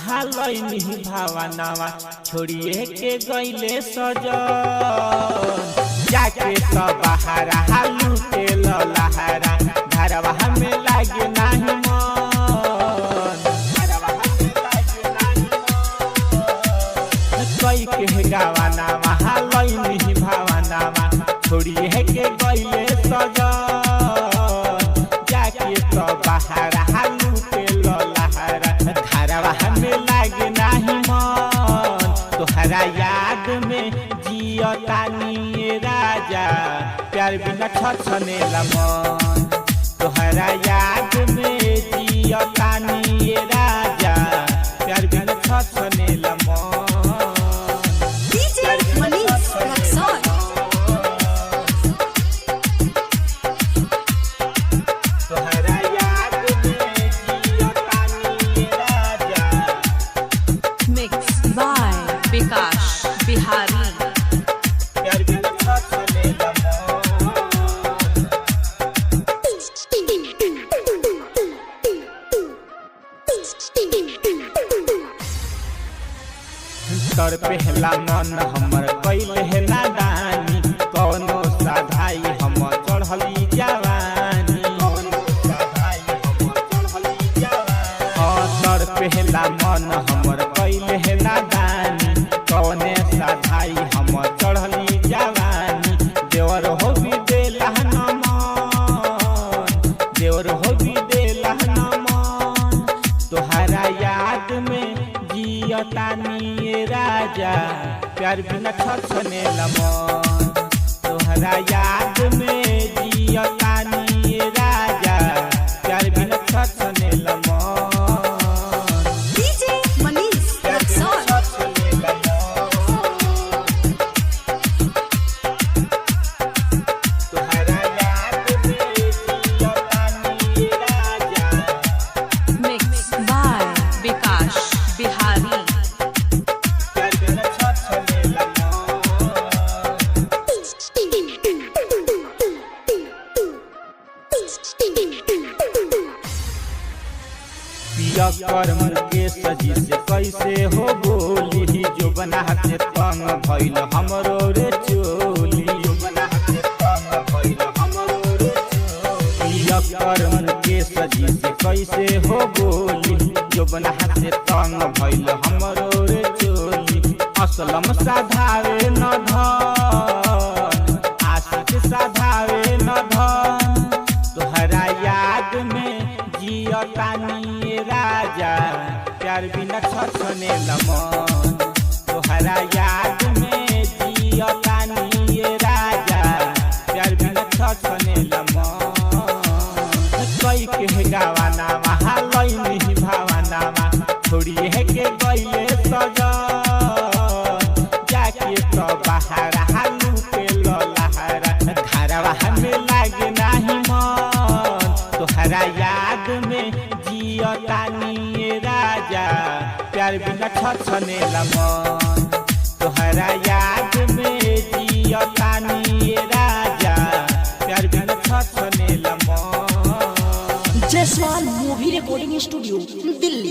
हालैनी भावनावा छोड़िए के गईले सजन जाके तो बहारा हालू के लहरा घरवा में लागे नाही कई के गावानावा हालैनी भावनावा छोड़िए के गईले सजन जाके तो बहारा हालू के लहरा घरवा में लागे नाही मन तोहरा याद में जियतानी राजा प्यार बिना छछनेला मन तोहरा याद में जियतानी राजा प्यार बिना छछनेला मन विकास बिहारी तर पहला मन हमर कैले है नादानी कौनो साधाई हम चढ़ली जवानी तर पहला मन हमर कैले है नादानी कौने साधाई हम चढ़ली जवानी देवर हो भी देला नमन देवर हो भी देला नमन तोहरा याद में जियतानी राजा प्यार बिना छछनेला मन तोहरा याद में जियतानी राजा प्यार बिना छछनेला मन कर्म के सजी से कैसे हो बोली जो बना के तंग भइल हमरो रे चोली जो बना के तंग भइल हमरो रे चोली कर्म के सजी से कैसे हो बोली जो बना के तंग भइल हमरो रे चोली असलम साधावे न धन आशिक साधावे न धन तोहरा याद में जियतानी राजा प्यार बिना छछनेला मन तोहरा याद में जियतानी राजा प्यार बिना छछनेला मन कई के गावानावा हालैनी भावनावा छोड़िए के गईले सजन जाके तो बहारा हालू के लहरा घरवा में लागे नाही मन तोहरा याद में जियतानी राजा प्यार बिना छछनेला मन तोहरा याद में जियतानी राजा प्यार बिना छछनेला मन Jaiswal movie recording studio Delhi.